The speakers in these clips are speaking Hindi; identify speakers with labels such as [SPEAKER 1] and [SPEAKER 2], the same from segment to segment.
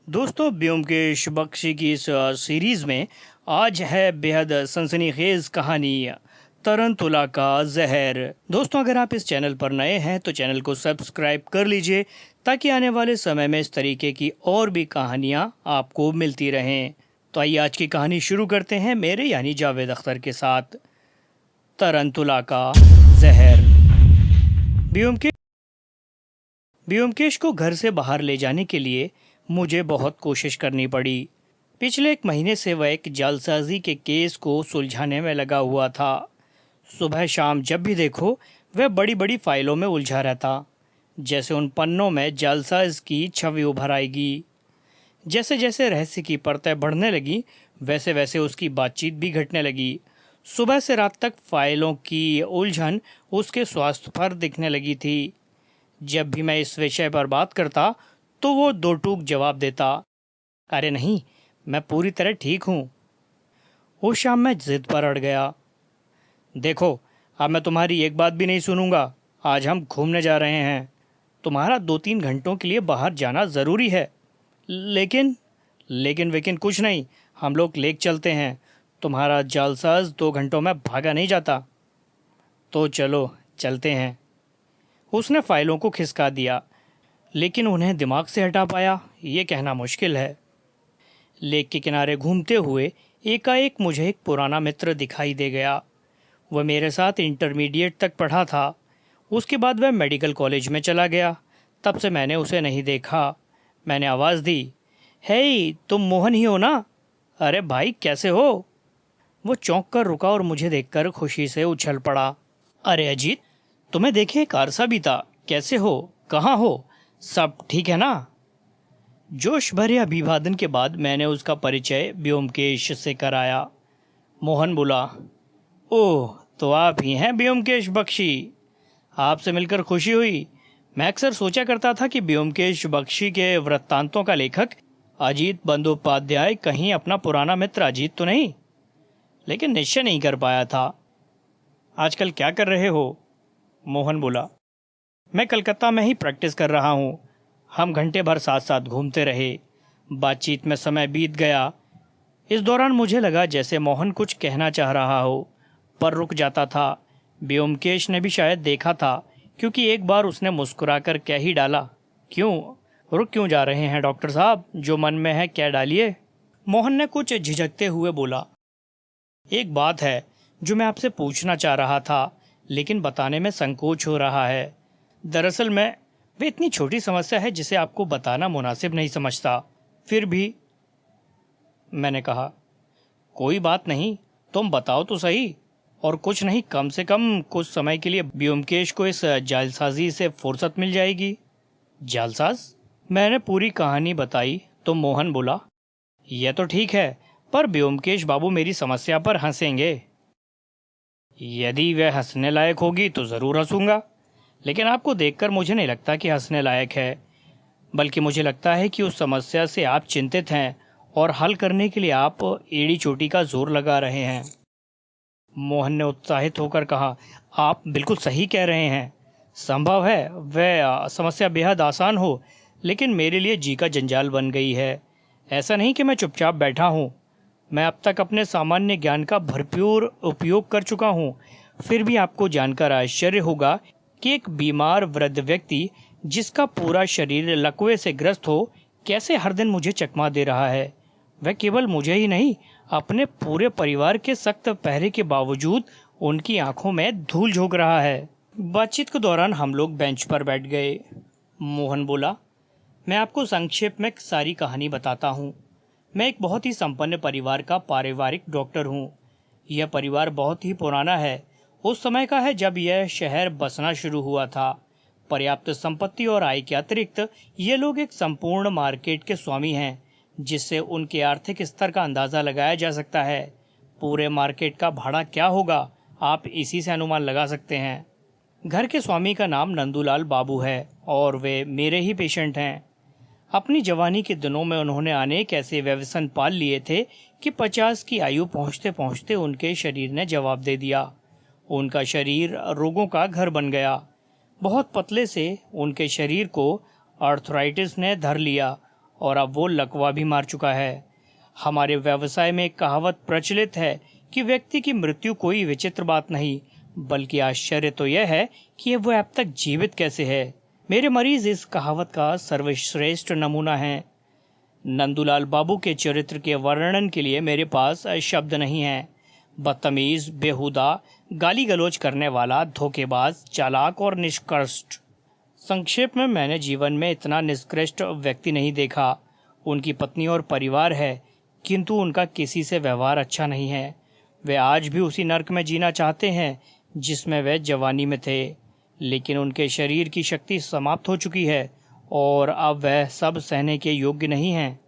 [SPEAKER 1] दोस्तों, ब्योमकेश बख्शी की इस सीरीज़ में आज है बेहद सनसनीखेज कहानी तरंतुला का जहर। दोस्तों, अगर आप इस चैनल पर नए हैं तो चैनल को सब्सक्राइब कर लीजिए ताकि आने वाले समय में इस तरीके की और भी कहानियाँ आपको मिलती रहें। तो आइए आज की कहानी शुरू करते हैं मेरे यानी जावेद अख्तर के साथ। तरंतुला का जहर। ब्योमकेश ब्योमकेश को घर से बाहर ले जाने के लिए मुझे बहुत कोशिश करनी पड़ी। पिछले 1 महीने से वह एक जालसाजी के केस को सुलझाने में लगा हुआ था। सुबह शाम जब भी देखो वह बड़ी बड़ी फाइलों में उलझा रहता, जैसे उन पन्नों में जालसाज की छवि उभर आएगी। जैसे जैसे रहस्य की परतें बढ़ने लगी वैसे वैसे उसकी बातचीत भी घटने लगी। सुबह से रात तक फाइलों की उलझन उसके स्वास्थ्य पर दिखने लगी थी। जब भी मैं इस विषय पर बात करता तो वो दो टूक जवाब देता, अरे नहीं, मैं पूरी तरह ठीक हूँ। उस शाम मैं जिद पर अड़ गया। देखो, अब मैं तुम्हारी एक बात भी नहीं सुनूंगा। आज हम घूमने जा रहे हैं। तुम्हारा 2-3 घंटों के लिए बाहर जाना ज़रूरी है। लेकिन लेकिन वेकिन कुछ नहीं, हम लोग लेक चलते हैं। तुम्हारा जालसाज 2 घंटों में भागा नहीं जाता। तो चलो चलते हैं। उसने फाइलों को खिसका दिया, लेकिन उन्हें दिमाग से हटा पाया ये कहना मुश्किल है। लेक के किनारे घूमते हुए एकाएक मुझे एक पुराना मित्र दिखाई दे गया। वह मेरे साथ इंटरमीडिएट तक पढ़ा था। उसके बाद वह मेडिकल कॉलेज में चला गया। तब से मैंने उसे नहीं देखा। मैंने आवाज़ दी, हे, तुम मोहन ही हो ना? अरे भाई, कैसे हो? वो चौंक कर रुका और मुझे देखकर खुशी से उछल पड़ा। अरे अजीत, तुम्हें देखे एक अरसा बीता। कैसे हो? कहाँ हो? सब ठीक है ना? जोश भरे अभिवादन के बाद मैंने उसका परिचय ब्योमकेश से कराया। मोहन बोला, ओह, तो आप ही हैं ब्योमकेश बख्शी। आपसे मिलकर खुशी हुई। मैं अक्सर सोचा करता था कि ब्योमकेश बख्शी के वृत्तांतों का लेखक अजीत बंदोपाध्याय कहीं अपना पुराना मित्र अजीत तो नहीं, लेकिन निश्चय नहीं कर पाया था। आजकल क्या कर रहे हो? मोहन बोला, मैं कलकत्ता में ही प्रैक्टिस कर रहा हूँ। हम घंटे भर साथ साथ घूमते रहे। बातचीत में समय बीत गया। इस दौरान मुझे लगा जैसे मोहन कुछ कहना चाह रहा हो, पर रुक जाता था। ब्योमकेश ने भी शायद देखा था, क्योंकि एक बार उसने मुस्कुराकर कह ही डाला, क्यों, रुक क्यों जा रहे हैं डॉक्टर साहब? जो मन में है कह डालिए। मोहन ने कुछ झिझकते हुए बोला, एक बात है जो मैं आपसे पूछना चाह रहा था, लेकिन बताने में संकोच हो रहा है। दरअसल वे इतनी छोटी समस्या है जिसे आपको बताना मुनासिब नहीं समझता। फिर भी मैंने कहा, कोई बात नहीं, तुम बताओ तो सही। और कुछ नहीं, कम से कम कुछ समय के लिए ब्योमकेश को इस जालसाजी से फुर्सत मिल जाएगी। जालसाज? मैंने पूरी कहानी बताई तो मोहन बोला, यह तो ठीक है, पर ब्योमकेश बाबू मेरी समस्या पर हंसेंगे। यदि वह हंसने लायक होगी तो ज़रूर हंसूंगा, लेकिन आपको देखकर मुझे नहीं लगता कि हंसने लायक है। बल्कि मुझे लगता है कि उस समस्या से आप चिंतित हैं और हल करने के लिए आप एड़ी चोटी का जोर लगा रहे हैं। मोहन ने उत्साहित होकर कहा, आप बिल्कुल सही कह रहे हैं। संभव है वह समस्या बेहद आसान हो, लेकिन मेरे लिए जी का जंजाल बन गई है। ऐसा नहीं कि मैं चुपचाप बैठा हूँ। मैं अब तक अपने सामान्य ज्ञान का भरपूर उपयोग कर चुका हूँ। फिर भी आपको जानकर आश्चर्य होगा कि एक बीमार वृद्ध व्यक्ति जिसका पूरा शरीर लकवे से ग्रस्त हो, कैसे हर दिन मुझे चकमा दे रहा है। वह केवल मुझे ही नहीं, अपने पूरे परिवार के सख्त पहरे के बावजूद उनकी आंखों में धूल झोंक रहा है। बातचीत के दौरान हम लोग बेंच पर बैठ गए। मोहन बोला, मैं आपको संक्षेप में सारी कहानी बताता हूँ। मैं एक बहुत ही संपन्न परिवार का पारिवारिक डॉक्टर हूँ। यह परिवार बहुत ही पुराना है। उस समय का है जब यह शहर बसना शुरू हुआ था। पर्याप्त संपत्ति और आय के अतिरिक्त ये लोग एक संपूर्ण मार्केट के स्वामी हैं, जिससे उनके आर्थिक स्तर का अंदाज़ा लगाया जा सकता है। पूरे मार्केट का भाड़ा क्या होगा, आप इसी से अनुमान लगा सकते हैं। घर के स्वामी का नाम नंदूलाल बाबू है और वे मेरे ही पेशेंट हैं। अपनी जवानी के दिनों में उन्होंने अनेक ऐसे व्यसन पाल लिए थे कि 50 की आयु पहुंचते पहुंचते उनके शरीर ने जवाब दे दिया। उनका शरीर रोगों का घर बन गया। बहुत पतले से उनके शरीर को आर्थराइटिस ने धर लिया और अब वो लकवा भी मार चुका है। हमारे व्यवसाय में एक कहावत प्रचलित है कि व्यक्ति की मृत्यु कोई विचित्र बात नहीं, बल्कि आश्चर्य तो यह है कि वह अब तक जीवित कैसे है। मेरे मरीज इस कहावत का सर्वश्रेष्ठ नमूना हैं। नंदूलाल बाबू के चरित्र के वर्णन के लिए मेरे पास शब्द नहीं है। बदतमीज, बेहुदा, गाली गलौज करने वाला, धोखेबाज, चालाक और निष्कृष्ट। संक्षेप में मैंने जीवन में इतना निष्कृष्ट व्यक्ति नहीं देखा। उनकी पत्नी और परिवार है, किंतु उनका किसी से व्यवहार अच्छा नहीं है। वे आज भी उसी नर्क में जीना चाहते हैं जिसमें वे जवानी में थे, लेकिन उनके शरीर की शक्ति समाप्त हो चुकी है और अब वह सब सहने के योग्य नहीं हैं।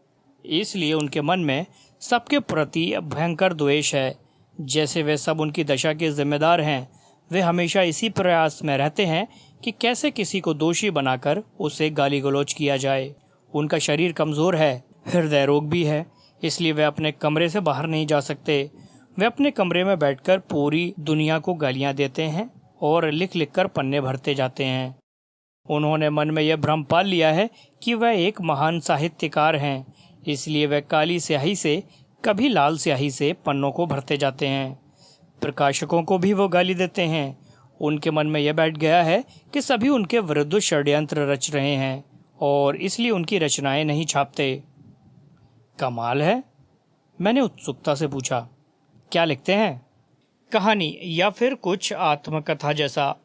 [SPEAKER 1] इसलिए उनके मन में सबके प्रति भयंकर द्वेष है। जैसे वे सब उनकी दशा के जिम्मेदार हैं, वे हमेशा इसी प्रयास में रहते हैं कि कैसे किसी को दोषी बनाकर उसे गाली गलौज किया जाए। उनका शरीर कमज़ोर है, हृदय रोग भी है, इसलिए वे अपने कमरे से बाहर नहीं जा सकते। वे अपने कमरे में बैठकर पूरी दुनिया को गालियां देते हैं और लिख लिख कर पन्ने भरते जाते हैं। उन्होंने मन में यह भ्रम पाल लिया है कि वह एक महान साहित्यकार हैं, इसलिए वह काली स्याही से, कभी लाल स्याही से पन्नों को भरते जाते हैं। प्रकाशकों को भी वो गाली देते हैं। उनके मन में यह बैठ गया है कि सभी उनके विरुद्ध षड्यंत्र रच रहे हैं और इसलिए उनकी रचनाएं नहीं छापते। कमाल है, मैंने उत्सुकता से पूछा। क्या लिखते हैं? कहानी या फिर कुछ आत्मकथा जैसा।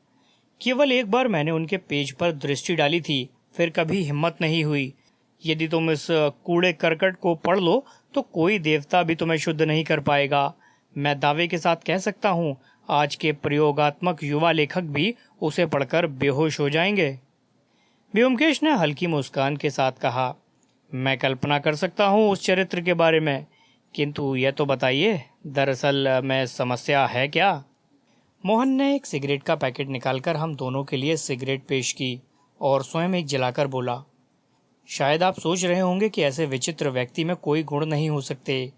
[SPEAKER 1] केवल एक बार मैंने उनके पेज पर दृष्टि डाली थी, फिर कभी हिम्मत नहीं हुई। यदि तुम इस कूड़े करकट को पढ़ लो तो कोई देवता भी तुम्हें शुद्ध नहीं कर पाएगा। मैं दावे के साथ कह सकता हूँ, आज के प्रयोगात्मक युवा लेखक भी उसे पढ़कर बेहोश हो जाएंगे। व्योमकेश ने हल्की मुस्कान के साथ कहा, मैं कल्पना कर सकता हूँ उस चरित्र के बारे में, किंतु यह तो बताइए, दरअसल में समस्या है क्या? मोहन ने एक सिगरेट का पैकेट निकालकर हम दोनों के लिए सिगरेट पेश की और स्वयं एक जलाकर बोला, शायद आप सोच रहे होंगे कि ऐसे विचित्र व्यक्ति में कोई गुण नहीं हो सकते।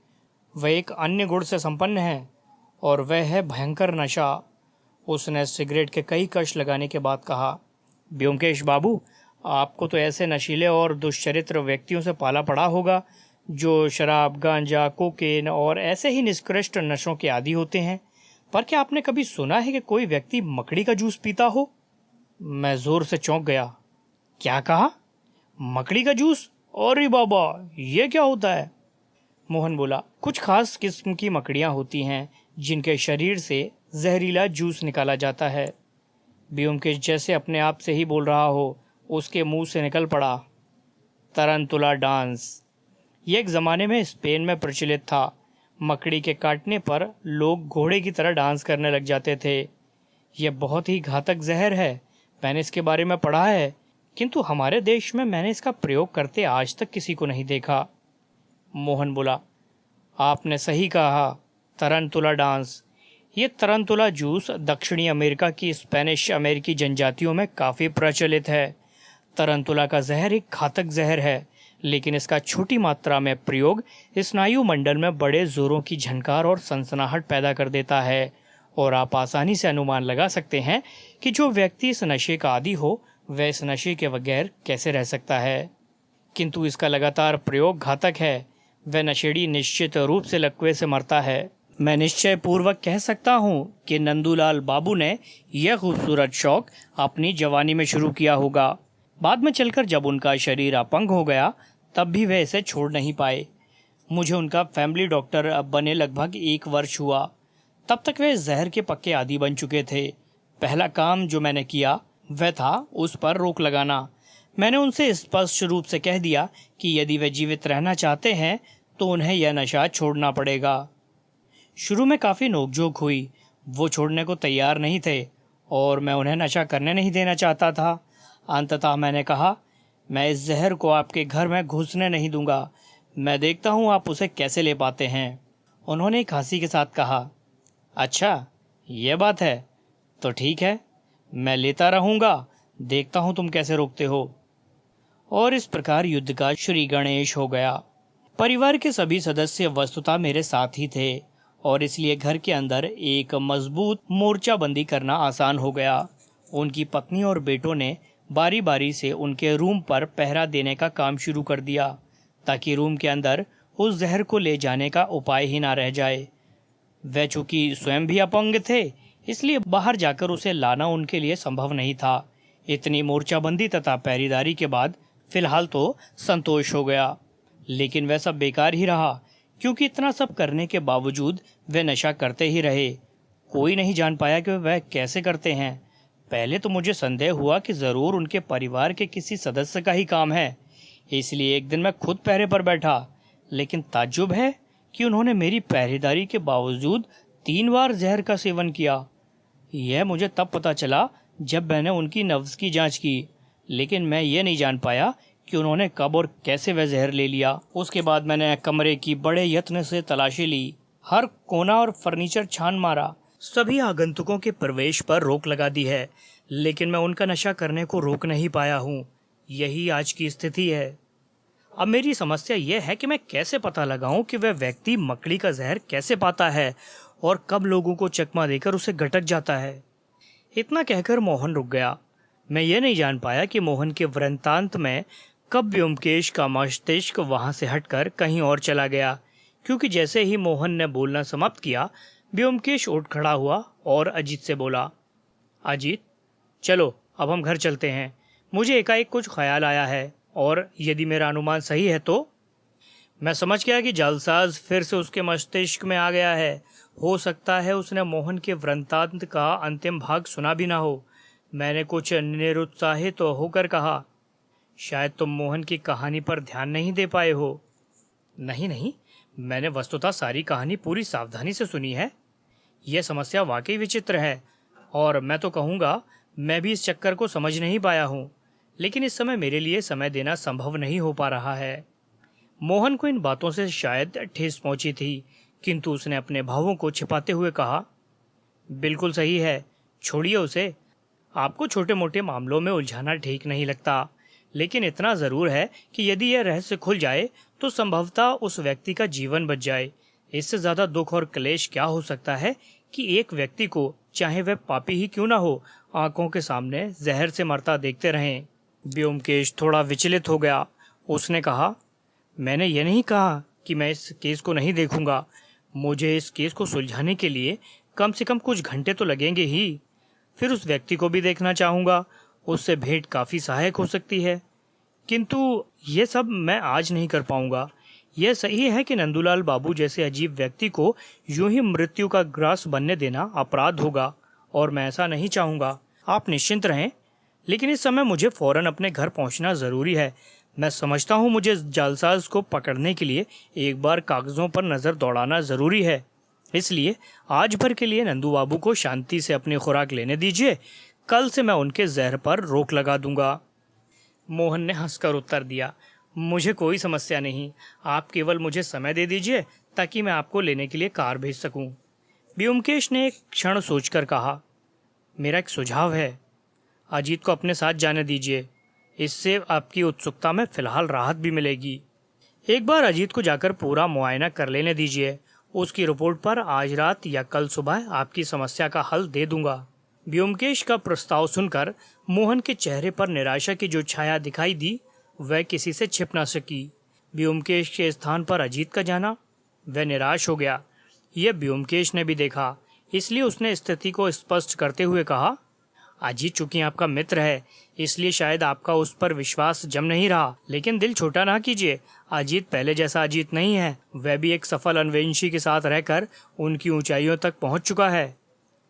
[SPEAKER 1] वह एक अन्य गुण से संपन्न है और वह है भयंकर नशा। उसने सिगरेट के कई कश लगाने के बाद कहा, व्योमकेश बाबू, आपको तो ऐसे नशीले और दुष्चरित्र व्यक्तियों से पाला पड़ा होगा जो शराब, गांजा, कोकेन और ऐसे ही निष्कृष्ट नशों के आदी होते हैं, पर क्या आपने कभी सुना है कि कोई व्यक्ति मकड़ी का जूस पीता हो? मैं जोर से चौंक गया। क्या कहा? मकड़ी का जूस? अरे बाबा, ये क्या होता है? मोहन बोला, कुछ खास किस्म की मकड़ियां होती हैं जिनके शरीर से जहरीला जूस निकाला जाता है। व्योमकेश जैसे अपने आप से ही बोल रहा हो, उसके मुंह से निकल पड़ा, तरंतुला डांस। यह एक ज़माने में स्पेन में प्रचलित था। मकड़ी के काटने पर लोग घोड़े की तरह डांस करने लग जाते थे। यह बहुत ही घातक जहर है। मैंने इसके बारे में पढ़ा है, किंतु हमारे देश में मैंने इसका प्रयोग करते आज तक किसी को नहीं देखा। मोहन बोला, आपने सही कहा, तरंतुला डांस। ये तरंतुला जूस दक्षिणी अमेरिका की स्पेनिश अमेरिकी जनजातियों में काफ़ी प्रचलित है। तरंतुला का जहर एक घातक जहर है, लेकिन इसका छोटी मात्रा में प्रयोग स्नायु मंडल में बड़े जोरों की झनकार और सनसनाहट पैदा कर देता है और आप आसानी से अनुमान लगा सकते हैं कि जो व्यक्ति इस नशे का आदी हो वह इस नशे के बगैर कैसे रह सकता है। किंतु इसका लगातार प्रयोग घातक है। वह नशेड़ी निश्चित रूप से लकवे से मरता है। मैं निश्चय पूर्वक कह सकता हूँ कि नंदूलाल बाबू ने यह खूबसूरत शौक अपनी जवानी में शुरू किया होगा। बाद में चलकर जब उनका शरीर अपंग हो गया तब भी वे इसे छोड़ नहीं पाए। मुझे उनका फैमिली डॉक्टर बने लगभग 1 वर्ष हुआ। तब तक वे जहर के पक्के आदी बन चुके थे। पहला काम जो मैंने किया वह था उस पर रोक लगाना। मैंने उनसे स्पष्ट रूप से कह दिया कि यदि वे जीवित रहना चाहते हैं तो उन्हें यह नशा छोड़ना पड़ेगा। शुरू में काफ़ी नोकझोंक हुई। वो छोड़ने को तैयार नहीं थे और मैं उन्हें नशा करने नहीं देना चाहता था। अंततः मैंने कहा, मैं इस जहर को आपके घर में घुसने नहीं दूंगा। मैं देखता हूँ आप उसे कैसे ले पाते हैं। उन्होंने एक हंसी के साथ कहा, अच्छा ये बात है, तो ठीक है, मैं लेता रहूँगा, देखता हूँ तुम कैसे रोकते हो। और इस प्रकार युद्ध का श्री गणेश हो गया। परिवार के सभी सदस्य वस्तुतः मेरे साथ ही थे और इसलिए घर के अंदर एक मजबूत मोर्चाबंदी करना आसान हो गया। उनकी पत्नी और बेटों ने बारी बारी से उनके रूम पर पहरा देने का काम शुरू कर दिया। ताकि रूम के अंदर उस जहर को ले जाने का उपाय ही ना रह जाए। वह चूंकि स्वयं भी अपंग थे, इसलिए बाहर जाकर उसे लाना उनके लिए संभव नहीं था। इतनी मोर्चाबंदी तथा पहरेदारी के बाद फिलहाल तो संतोष हो गया, लेकिन वह सब बेकार ही रहा, क्योंकि इतना सब करने के बावजूद वे नशा करते ही रहे। कोई नहीं जान पाया कि वह कैसे करते हैं। पहले तो मुझे संदेह हुआ कि जरूर उनके परिवार के किसी सदस्य का ही काम है, इसलिए एक दिन मैं खुद पहरे पर बैठा। लेकिन ताज्जुब है कि उन्होंने मेरी पहरेदारी के बावजूद 3 बार जहर का सेवन किया। यह मुझे तब पता चला जब मैंने उनकी नब्ज की जांच की, लेकिन मैं ये नहीं जान पाया कि उन्होंने कब और कैसे वह जहर ले लिया। उसके बाद मैंने कमरे की बड़े यत्न से तलाशी ली, हर कोना और फर्नीचर छान मारा, सभी आगंतुकों के प्रवेश पर रोक लगा दी है, लेकिन मैं उनका नशा करने को रोक नहीं पाया हूँ। यही आज की स्थिति है। अब मेरी समस्या यह है कि मैं कैसे पता लगाऊं कि वह व्यक्ति मकड़ी का जहर कैसे पाता है और कब लोगों को चकमा देकर उसे गटक जाता है। इतना कहकर मोहन रुक गया। मैं ये नहीं जान पाया कि मोहन के वृत्तांत में कब व्योमकेश का मस्तिष्क वहां से हटकर कहीं और चला गया, क्योंकि जैसे ही मोहन ने बोलना समाप्त किया, व्योमकेश उठ खड़ा हुआ और अजीत से बोला, अजीत, चलो अब हम घर चलते हैं। मुझे एकाएक कुछ ख्याल आया है, और यदि मेरा अनुमान सही है तो। मैं समझ गया कि जालसाज फिर से उसके मस्तिष्क में आ गया है। हो सकता है उसने मोहन के वृत्तांत का अंतिम भाग सुना भी ना हो। मैंने कुछ निरुत्साहित तो होकर कहा, शायद तुम मोहन की कहानी पर ध्यान नहीं दे पाए हो। नहीं नहीं, मैंने वस्तुतः सारी कहानी पूरी सावधानी से सुनी है। यह समस्या वाकई विचित्र है, और मैं तो कहूँगा मैं भी इस चक्कर को समझ नहीं पाया हूँ, लेकिन इस समय मेरे लिए समय देना संभव नहीं हो पा रहा है। मोहन को इन बातों से शायद ठेस पहुंची थी, किंतु उसने अपने भावों को छिपाते हुए कहा, बिल्कुल सही है, छोड़िए उसे। आपको छोटे मोटे मामलों में उलझाना ठीक नहीं लगता, लेकिन इतना ज़रूर है कि यदि यह रहस्य खुल जाए तो संभवतः उस व्यक्ति का जीवन बच जाए। इससे ज़्यादा दुख और क्लेश क्या हो सकता है कि एक व्यक्ति को, चाहे वह पापी ही क्यों ना हो, आंखों के सामने जहर से मरता देखते रहें। व्योमकेश थोड़ा विचलित हो गया। उसने कहा, मैंने ये नहीं कहा कि मैं इस केस को नहीं देखूंगा। मुझे इस केस को सुलझाने के लिए कम से कम कुछ घंटे तो लगेंगे ही। फिर उस व्यक्ति को भी देखना चाहूँगा, उससे भेंट काफ़ी सहायक हो सकती है। किंतु ये सब मैं आज नहीं कर पाऊंगा। यह सही है कि नंदूलाल बाबू जैसे अजीब व्यक्ति को यूं ही मृत्यु का ग्रास बनने देना अपराध होगा, और मैं ऐसा नहीं चाहूँगा। आप निश्चिंत रहें, लेकिन इस समय मुझे फौरन अपने घर पहुँचना ज़रूरी है। मैं समझता हूँ मुझे जालसाज को पकड़ने के लिए एक बार कागज़ों पर नज़र दौड़ाना ज़रूरी है, इसलिए आज भर के लिए नंदू बाबू को शांति से अपनी खुराक लेने दीजिए। कल से मैं उनके जहर पर रोक लगा दूंगा। मोहन ने हंसकर उत्तर दिया, मुझे कोई समस्या नहीं, आप केवल मुझे समय दे दीजिए ताकि मैं आपको लेने के लिए कार भेज सकूं। व्योमकेश ने एक क्षण सोचकर कहा, मेरा एक सुझाव है, अजीत को अपने साथ जाने दीजिए, इससे आपकी उत्सुकता में फिलहाल राहत भी मिलेगी। एक बार अजीत को जाकर पूरा मुआयना कर लेने दीजिए, उसकी रिपोर्ट पर आज रात या कल सुबह आपकी समस्या का हल दे दूंगा। व्योमकेश का प्रस्ताव सुनकर मोहन के चेहरे पर निराशा की जो छाया दिखाई दी, वह किसी से छिप न सकी। व्योमकेश के स्थान पर अजीत का जाना, वह निराश हो गया। यह व्योमकेश ने भी देखा, इसलिए उसने स्थिति को स्पष्ट करते हुए कहा, अजीत चूंकि आपका मित्र है, इसलिए शायद आपका उस पर विश्वास जम नहीं रहा, लेकिन दिल छोटा ना कीजिए। अजीत पहले जैसा अजीत नहीं है, वह भी एक सफल अन्वेषी के साथ रहकर उनकी ऊंचाइयों तक पहुंच चुका है।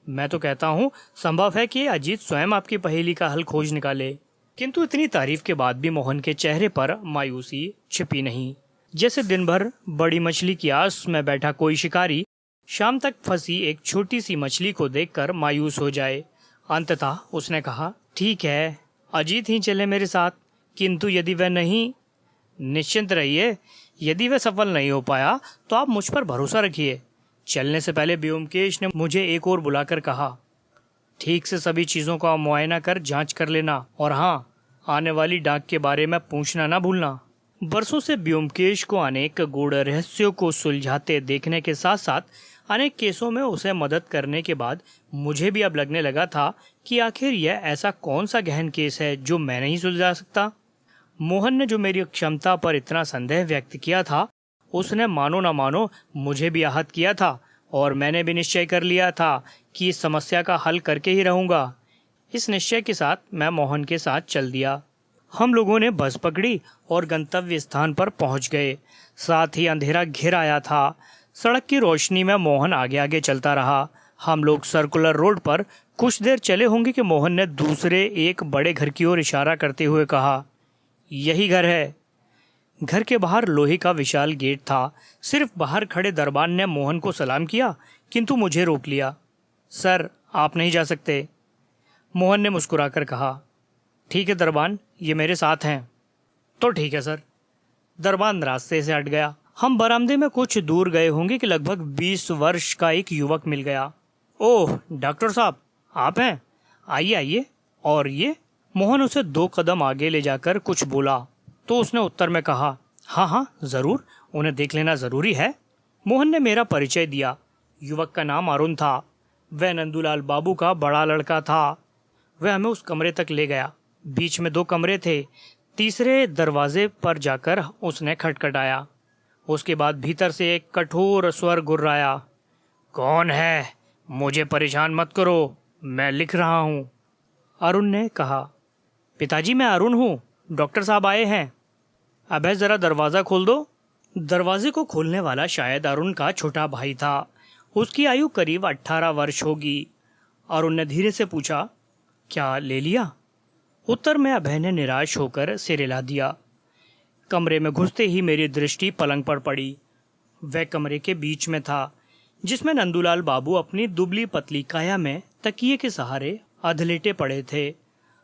[SPEAKER 1] मैं तो कहता हूँ संभव है कि अजीत स्वयं आपकी पहेली का हल खोज निकाले। किंतु इतनी तारीफ के बाद भी मोहन के चेहरे पर मायूसी छिपी नहीं, जैसे दिन भर बड़ी मछली की आस में बैठा कोई शिकारी शाम तक फंसी एक छोटी सी मछली को देखकर मायूस हो जाए। अंततः उसने कहा, ठीक है, अजीत ही चले मेरे साथ, किंतु यदि वह नहीं। निश्चिंत रहिए, यदि वह सफल नहीं हो पाया तो आप मुझ पर भरोसा रखिए। चलने से पहले व्योमकेश ने मुझे एक और बुलाकर कहा, ठीक से सभी चीज़ों का मुआयना कर जांच कर लेना, और हाँ, आने वाली डाक के बारे में पूछना ना भूलना। बरसों से व्योमकेश को अनेक गूढ़ रहस्यों को सुलझाते देखने के साथ साथ अनेक केसों में उसे मदद करने के बाद मुझे भी अब लगने लगा था कि आखिर यह ऐसा कौन सा गहन केस है जो मैं नहीं सुलझा सकता। मोहन ने जो मेरी क्षमता पर इतना संदेह व्यक्त किया था, उसने मानो न मानो मुझे भी आहत किया था और मैंने भी निश्चय कर लिया था कि इस समस्या का हल करके ही रहूंगा। इस निश्चय के साथ मैं मोहन के साथ चल दिया। हम लोगों ने बस पकड़ी और गंतव्य स्थान पर पहुंच गए। साथ ही अंधेरा घिर आया था। सड़क की रोशनी में मोहन आगे आगे चलता रहा। हम लोग सर्कुलर रोड पर कुछ देर चले होंगे कि मोहन ने दूसरे एक बड़े घर की ओर इशारा करते हुए कहा, यही घर है। घर के बाहर लोहे का विशाल गेट था। सिर्फ बाहर खड़े दरबान ने मोहन को सलाम किया, किंतु मुझे रोक लिया। सर, आप नहीं जा सकते। मोहन ने मुस्कुराकर कहा, ठीक है दरबान, ये मेरे साथ हैं। तो ठीक है सर। दरबान रास्ते से हट गया। हम बरामदे में कुछ दूर गए होंगे कि लगभग 20 वर्ष का एक युवक मिल गया। ओह डॉक्टर साहब, आप हैं? आइए आइए। और ये? मोहन उसे 2 कदम आगे ले जाकर कुछ बोला तो उसने उत्तर में कहा, हाँ हाँ जरूर, उन्हें देख लेना जरूरी है। मोहन ने मेरा परिचय दिया। युवक का नाम अरुण था। वह नंदूलाल बाबू का बड़ा लड़का था। वह हमें उस कमरे तक ले गया। बीच में 2 कमरे थे। तीसरे दरवाजे पर जाकर उसने खटखटाया। उसके बाद भीतर से एक कठोर स्वर गुर्राया, कौन है? मुझे परेशान मत करो, मैं लिख रहा हूँ। अरुण ने कहा, पिताजी मैं अरुण हूँ, डॉक्टर साहब आए हैं। अबे जरा दरवाज़ा खोल दो। दरवाजे को खोलने वाला शायद अरुण का छोटा भाई था। उसकी आयु करीब 18 वर्ष होगी। अरुण ने धीरे से पूछा, क्या ले लिया? उत्तर में अभय ने निराश होकर सिर हिला दिया। कमरे में घुसते ही मेरी दृष्टि पलंग पर पड़ी। वह कमरे के बीच में था, जिसमें नंदूलाल बाबू अपनी दुबली पतली काया में तकिए के सहारे अधलेटे पड़े थे।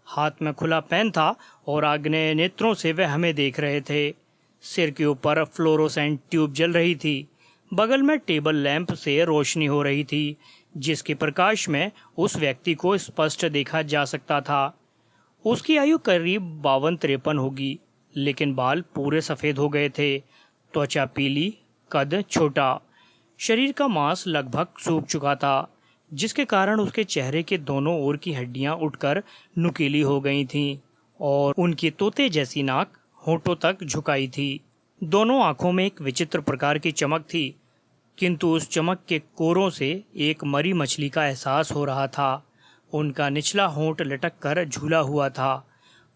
[SPEAKER 1] हाथ में खुला पेन था और आग्नेय नेत्रों से वे हमें देख रहे थे। सिर के ऊपर फ्लोरोसेंट ट्यूब जल रही थी। बगल में टेबल लैंप से रोशनी हो रही थी, जिसके प्रकाश में उस व्यक्ति को स्पष्ट देखा जा सकता था। उसकी आयु करीब 52-53 होगी, लेकिन बाल पूरे सफ़ेद हो गए थे। त्वचा पीली, कद छोटा। शरीर का मांस लगभग सूख चुका था, जिसके कारण उसके चेहरे के दोनों ओर की हड्डियां उठकर नुकीली हो गई थीं और उनकी तोते जैसी नाक होठों तक झुकाई थी। दोनों आंखों में एक विचित्र प्रकार की चमक थी, किंतु उस चमक के कोरों से एक मरी मछली का एहसास हो रहा था। उनका निचला होंठ लटक कर झूला हुआ था।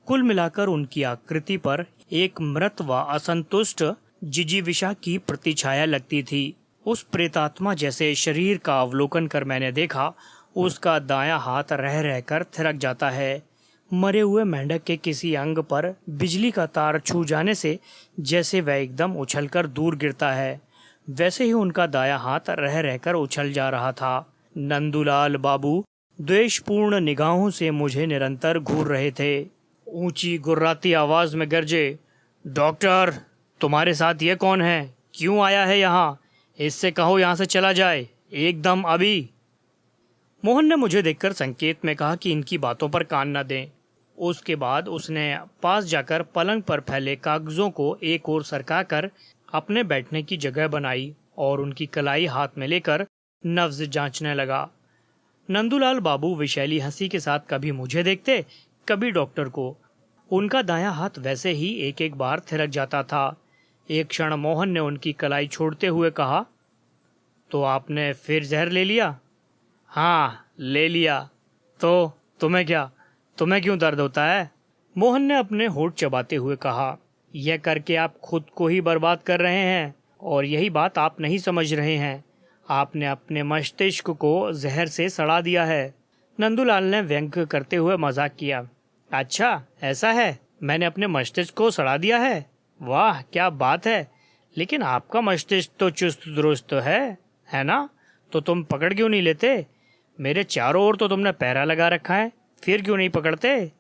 [SPEAKER 1] कुल मिलाकर उनकी आकृति पर एक मृत व असंतुष्ट जिजीविषा की प्रतिछाया लगती थी। उस प्रेतात्मा जैसे शरीर का अवलोकन कर मैंने देखा, उसका दायां हाथ रह रहकर थिरक जाता है। मरे हुए मेंढक के किसी अंग पर बिजली का तार छू जाने से जैसे वह एकदम उछलकर दूर गिरता है, वैसे ही उनका दायां हाथ रह रहकर उछल जा रहा था। नंदूलाल बाबू द्वेषपूर्ण निगाहों से मुझे निरंतर घूर रहे थे। ऊंची गुर्राती आवाज में गरजे, डॉक्टर, तुम्हारे साथ ये कौन है? क्यों आया है यहाँ? इससे कहो यहाँ से चला जाए, एकदम अभी। मोहन ने मुझे देखकर संकेत में कहा कि इनकी बातों पर कान न दें। उसके बाद उसने पास जाकर पलंग पर फैले कागजों को एक ओर सरकाकर अपने बैठने की जगह बनाई और उनकी कलाई हाथ में लेकर नब्ज जांचने लगा। नंदूलाल बाबू विशैली हंसी के साथ कभी मुझे देखते, कभी डॉक्टर को। उनका दायां हाथ वैसे ही एक एक बार थिरक जाता था। एक क्षण मोहन ने उनकी कलाई छोड़ते हुए कहा, तो आपने फिर जहर ले लिया? हाँ, ले लिया। तो तुम्हें क्या? तुम्हें क्यों दर्द होता है? मोहन ने अपने होठ चबाते हुए कहा, यह करके आप खुद को ही बर्बाद कर रहे हैं, और यही बात आप नहीं समझ रहे हैं। आपने अपने मस्तिष्क को जहर से सड़ा दिया है। नंदूलाल ने व्यंग करते हुए मजाक किया। अच्छा, ऐसा है? मैंने अपने मस्तिष्क को सड़ा दिया है? वाह, क्या बात है। लेकिन आपका मस्तिष्क तो चुस्त दुरुस्त है ना? तो तुम पकड़ क्यों नहीं लेते? मेरे चारों ओर तो तुमने पैरा लगा रखा है, फिर क्यों नहीं पकड़ते?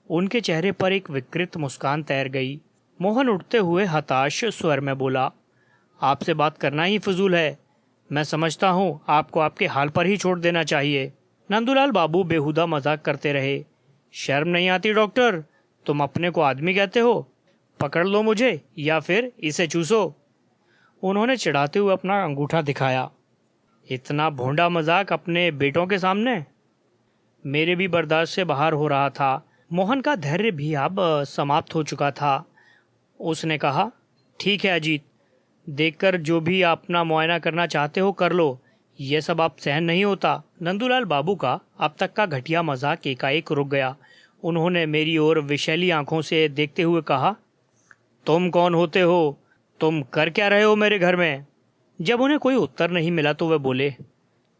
[SPEAKER 1] उनके चेहरे पर एक विकृत मुस्कान तैर गई। मोहन उठते हुए हताश स्वर में बोला, आपसे बात करना ही फजूल है। मैं समझता हूँ आपको आपके हाल पर ही छोड़ देना चाहिए। नंदूलाल बाबू बेहुदा मजाक करते रहे। शर्म नहीं आती डॉक्टर? तुम अपने को आदमी कहते हो? पकड़ लो मुझे या फिर इसे चूसो। उन्होंने चिढ़ाते हुए अपना अंगूठा दिखाया। इतना भोंडा मजाक अपने बेटों के सामने? मेरे भी बर्दाश्त से बाहर हो रहा था। मोहन का धैर्य भी अब समाप्त हो चुका था। उसने कहा, ठीक है अजीत, देखकर जो भी अपना मुआयना करना चाहते हो कर लो, यह सब अब सहन नहीं होता। नंदूलाल बाबू का अब तक का घटिया मजाक एकाएक रुक गया। उन्होंने मेरी ओर विशैली आंखों से देखते हुए कहा, तुम कौन होते हो? तुम कर क्या रहे हो मेरे घर में? जब उन्हें कोई उत्तर नहीं मिला तो वे बोले,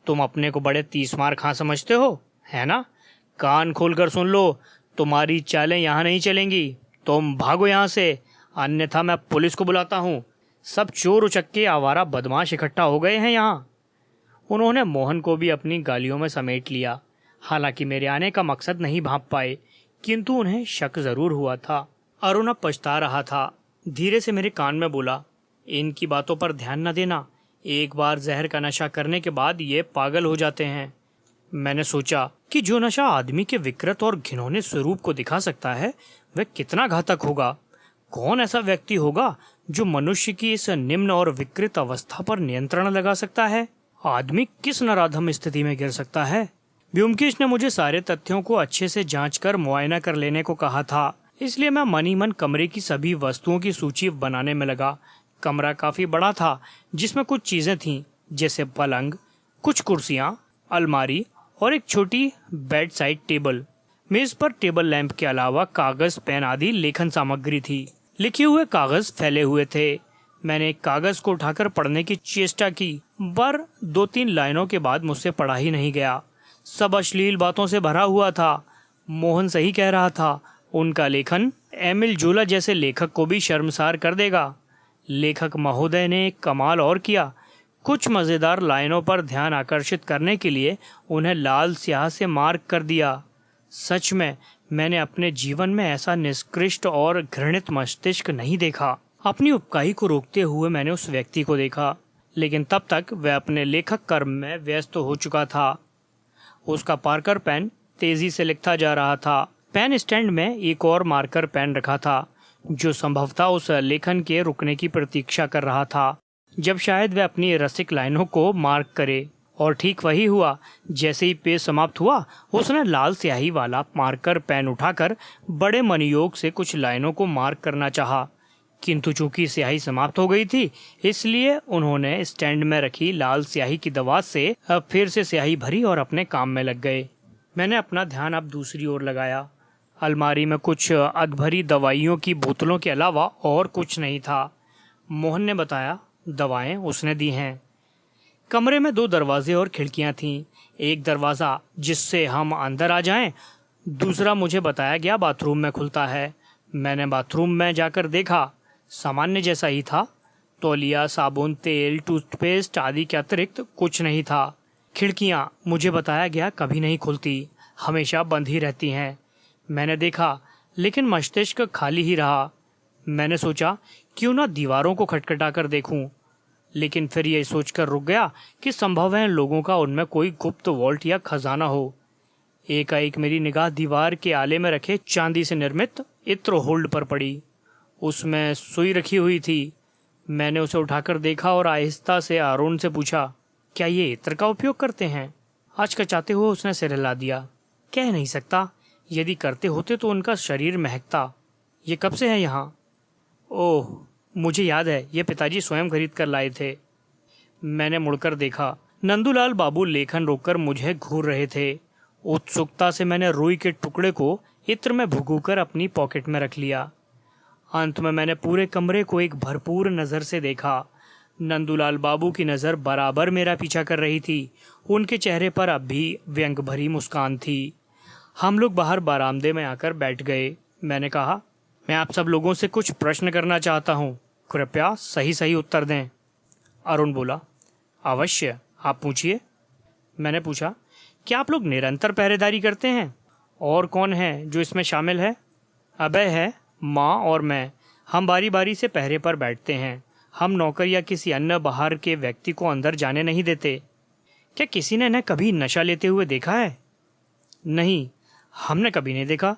[SPEAKER 1] तुम अपने को बड़े तीसमार खां समझते हो, है ना? कान खोलकर सुन लो, तुम्हारी चालें यहाँ नहीं चलेंगी। तुम भागो यहाँ से, अन्यथा मैं पुलिस को बुलाता हूँ। सब चोर उचक्के आवारा बदमाश इकट्ठा हो गए हैं यहाँ। उन्होंने मोहन को भी अपनी गालियों में समेट लिया। हालांकि मेरे आने का मकसद नहीं भांप पाए, किंतु उन्हें शक जरूर हुआ था। अरुण अब पछता रहा था। धीरे से मेरे कान में बोला, इनकी बातों पर ध्यान न देना। एक बार जहर का नशा करने के बाद ये पागल हो जाते हैं। मैंने सोचा कि जो नशा आदमी के विकृत और घिनौने स्वरूप को दिखा सकता है, वह कितना घातक होगा। कौन ऐसा व्यक्ति होगा जो मनुष्य की इस निम्न और विकृत अवस्था पर नियंत्रण लगा सकता है? आदमी किस नराधम स्थिति में गिर सकता है? व्योमकेश ने मुझे सारे तथ्यों को अच्छे से जांचकर मुआयना कर लेने को कहा था, इसलिए मैं मन ही मन कमरे की सभी वस्तुओं की सूची बनाने में लगा। कमरा काफी बड़ा था, जिसमें कुछ चीजें थीं, जैसे पलंग, कुछ कुर्सियां, अलमारी और एक छोटी बेड साइड टेबल। मेज पर टेबल लैंप के अलावा कागज, पेन आदि लेखन सामग्री थी। लिखे हुए कागज फैले हुए थे। मैंने एक कागज को उठाकर पढ़ने की चेष्टा की, पर 2-3 लाइनों के बाद मुझसे पढ़ा ही नहीं गया। सब अश्लील बातों से भरा हुआ था। मोहन सही कह रहा था, उनका लेखन एमिल जोला जैसे लेखक को भी शर्मसार कर देगा। लेखक महोदय ने एक कमाल और किया। कुछ मजेदार लाइनों पर ध्यान आकर्षित करने के लिए उन्हें लाल स्याह से मार्क कर दिया। सच में मैंने अपने जीवन में ऐसा निष्कृष्ट और घृणित मस्तिष्क नहीं देखा। अपनी उबकाई को रोकते हुए मैंने उस व्यक्ति को देखा, लेकिन तब तक वह अपने लेखक कर्म में व्यस्त हो चुका था। उसका पार्कर पेन तेजी से लिखता जा रहा था। पेन स्टैंड में एक और मार्कर पेन रखा था, जो संभवतः उस लेखन के रुकने की प्रतीक्षा कर रहा था, जब शायद वह अपनी रसिक लाइनों को मार्क करे। और ठीक वही हुआ। जैसे ही पेज समाप्त हुआ, उसने लाल स्याही वाला मार्कर पेन उठाकर बड़े मनयोग से कुछ लाइनों को मार्क करना चाहा, किंतु चूंकि स्याही समाप्त हो गई थी, इसलिए उन्होंने स्टैंड में रखी लाल स्याही की दवात से अब फिर से स्याही भरी और अपने काम में लग गए। मैंने अपना ध्यान अब दूसरी ओर लगाया। अलमारी में कुछ अधभरी दवाइयों की बोतलों के अलावा और कुछ नहीं था। मोहन ने बताया, दवाएं उसने दी हैं। कमरे में 2 दरवाजे और खिड़कियां थीं। एक दरवाज़ा जिससे हम अंदर आ जाएं, दूसरा मुझे बताया गया बाथरूम में खुलता है। मैंने बाथरूम में जाकर देखा, सामान्य जैसा ही था। तौलिया, साबुन, तेल, टूथपेस्ट आदि के अतिरिक्त कुछ नहीं था। खिड़कियां मुझे बताया गया कभी नहीं खुलती, हमेशा बंद ही रहती हैं। मैंने देखा, लेकिन मस्तिष्क खाली ही रहा। मैंने सोचा क्यों ना दीवारों को खटखटा कर देखूं, लेकिन फिर यह सोचकर रुक गया कि संभव है लोगों का उनमें कोई गुप्त वॉल्ट या खजाना हो। एकाएक मेरी निगाह दीवार के आले में रखे चांदी से निर्मित इत्र होल्ड पर पड़ी। उसमें सुई रखी हुई थी। मैंने उसे उठाकर देखा और आहिस्ता से अरुण से पूछा, क्या ये इत्र का उपयोग करते हैं? हचकचाते हुए उसने सिर हिला दिया। कह नहीं सकता, यदि करते होते तो उनका शरीर महकता। ये कब से है यहाँ? ओह, मुझे याद है, ये पिताजी स्वयं खरीद कर लाए थे। मैंने मुड़कर देखा। नंदूलाल बाबू लेखन रोककर मुझे घूर रहे थे। उत्सुकता से मैंने रुई के टुकड़े को इत्र में भुगूकर अपनी पॉकेट में रख लिया। अंत में मैंने पूरे कमरे को एक भरपूर नजर से देखा। नंदूलाल बाबू की नजर बराबर मेरा पीछा कर रही थी। उनके चेहरे पर अब भी व्यंग भरी मुस्कान थी। हम लोग बाहर बरामदे में आकर बैठ गए। मैंने कहा, मैं आप सब लोगों से कुछ प्रश्न करना चाहता हूँ, कृपया सही सही उत्तर दें। अरुण बोला, अवश्य, आप पूछिए। मैंने पूछा, क्या आप लोग निरंतर पहरेदारी करते हैं? और कौन है जो इसमें शामिल है? अभय है, माँ और मैं। हम बारी बारी से पहरे पर बैठते हैं। हम नौकर या किसी अन्य बाहर के व्यक्ति को अंदर जाने नहीं देते। क्या किसी ने इन्हें कभी नशा लेते हुए देखा है? नहीं, हमने कभी नहीं देखा,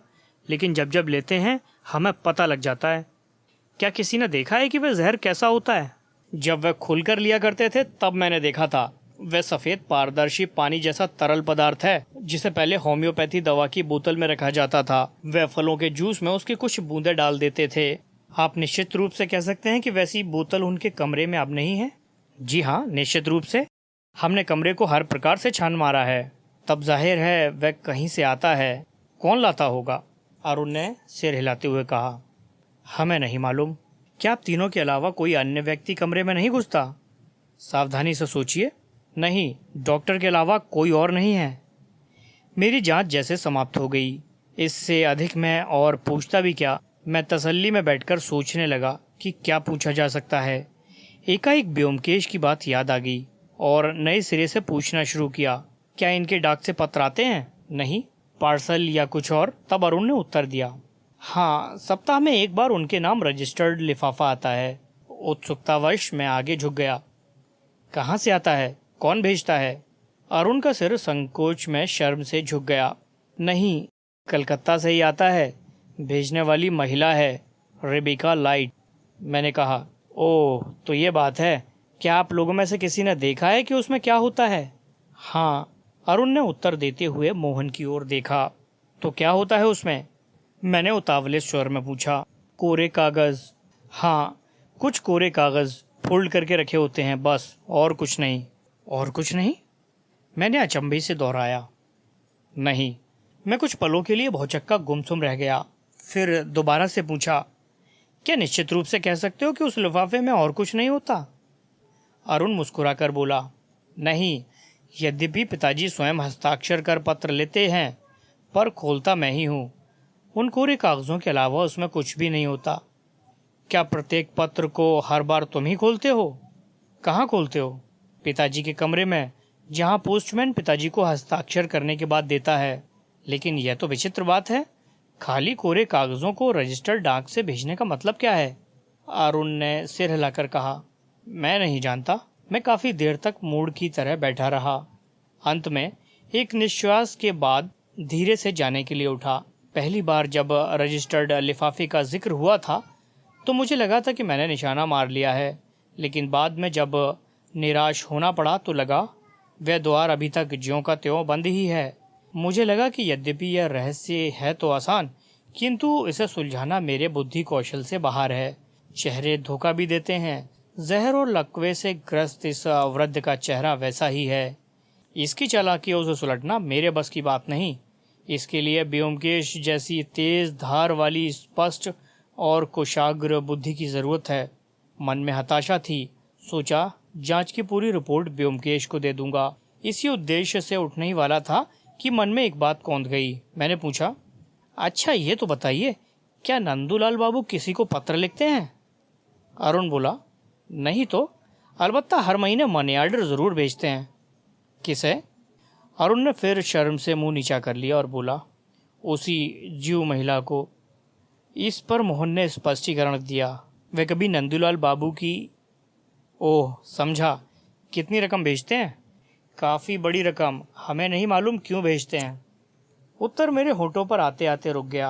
[SPEAKER 1] लेकिन जब जब लेते हैं हमें पता लग जाता है। क्या किसी ने देखा है कि वह जहर कैसा होता है? जब वह खुलकर लिया करते थे तब मैंने देखा था, वह सफेद पारदर्शी पानी जैसा तरल पदार्थ है जिसे पहले होम्योपैथी दवा की बोतल में रखा जाता था। वह फलों के जूस में उसके कुछ बूंदे डाल देते थे। आप निश्चित रूप से कह सकते हैं कि वैसी बोतल उनके कमरे में अब नहीं है? जी हाँ, निश्चित रूप से। हमने कमरे को हर प्रकार से छान मारा है। तब जाहिर है वह कहीं से आता है। कौन लाता होगा? अरुण ने सिर हिलाते हुए कहा। हमें नहीं मालूम। क्या आप तीनों के अलावा कोई अन्य व्यक्ति कमरे में नहीं घुसता? सावधानी से सोचिए। नहीं, डॉक्टर के अलावा कोई और नहीं है। मेरी जांच जैसे समाप्त हो गई। इससे अधिक मैं और पूछता भी क्या। मैं तसल्ली में बैठकर सोचने लगा कि क्या पूछा जा सकता है। एकाएक ब्योमकेश की बात याद आ गई और नए सिरे से पूछना शुरू किया, क्या इनके डाक से पत्र आते हैं? नहीं, पार्सल या कुछ और? तब अरुण ने उत्तर दिया, हाँ, सप्ताह में एक बार उनके नाम रजिस्टर्ड लिफाफा आता है। उत्सुकतावश मैं आगे झुक गया। कहाँ से आता है? कौन भेजता है? अरुण का सिर संकोच में शर्म से झुक गया। नहीं, कलकत्ता से ही आता है। भेजने वाली महिला है, रेबिका लाइट। मैंने कहा, ओह, तो ये बात है। क्या आप लोगों में से किसी ने देखा है कि उसमें क्या होता है? हाँ, अरुण ने उत्तर देते हुए मोहन की ओर देखा। तो क्या होता है उसमें? मैंने उतावले स्वर में पूछा। कोरे कागज। हाँ, कुछ कोरे कागज फोल्ड करके रखे होते हैं, बस, और कुछ नहीं। और कुछ नहीं? मैंने अचंभे से दोहराया। नहीं। मैं कुछ पलों के लिए भौचक्का गुमसुम रह गया। फिर दोबारा से पूछा, क्या निश्चित रूप से कह सकते हो कि उस लिफाफे में और कुछ नहीं होता? अरुण मुस्कुराकर बोला, नहीं, यद्यपि पिताजी स्वयं हस्ताक्षर कर पत्र लेते हैं, पर खोलता मैं ही हूँ। उन कोरे कागजों के अलावा उसमें कुछ भी नहीं होता। क्या प्रत्येक पत्र को हर बार तुम ही खोलते हो? कहाँ खोलते हो? पिताजी के कमरे में, जहाँ पोस्टमैन पिताजी को हस्ताक्षर करने के बाद देता है। लेकिन यह तो विचित्र बात है। खाली कोरे कागजों को रजिस्टर्ड डाक से भेजने का मतलब क्या है? अरुण ने सिर हिलाकर कहा, मैं नहीं जानता। मैं काफी देर तक मूढ़ की तरह बैठा रहा। अंत में एक निश्वास के बाद धीरे से जाने के लिए उठा। पहली बार जब रजिस्टर्ड लिफाफे का जिक्र हुआ था तो मुझे लगा था कि मैंने निशाना मार लिया है, लेकिन बाद में जब निराश होना पड़ा तो लगा वह द्वार अभी तक ज्यों का त्यों बंद ही है। मुझे लगा कि यद्यपि यह रहस्य है तो आसान, किंतु इसे सुलझाना मेरे बुद्धि कौशल से बाहर है। चेहरे धोखा भी देते हैं। जहर और लकवे से ग्रस्त इस वृद्ध का चेहरा वैसा ही है। इसकी चालाकियों से सुलटना मेरे बस की बात नहीं। इसके लिए ब्योमकेश जैसी तेज धार वाली स्पष्ट और कुशाग्र बुद्धि की जरूरत है। मन में हताशा थी। सोचा, जांच की पूरी रिपोर्ट ब्योमकेश को दे दूंगा। इसी उद्देश्य से उठने ही वाला था कि मन में एक बात कौंध गई। मैंने पूछा, अच्छा, ये तो बताइए, क्या नंदूलाल बाबू किसी को पत्र लिखते हैं? अरुण बोला, नहीं तो, अलबत्ता हर महीने मनी ऑर्डर जरूर भेजते हैं। किसे? अरुण ने फिर शर्म से मुंह नीचा कर लिया और बोला, उसी जीव महिला को। इस पर मोहन ने स्पष्टीकरण दिया, वे कभी नंदूलाल बाबू की। ओह, समझा। कितनी रकम भेजते हैं? काफ़ी बड़ी रकम। हमें नहीं मालूम क्यों भेजते हैं। उत्तर मेरे होठों पर आते आते रुक गया।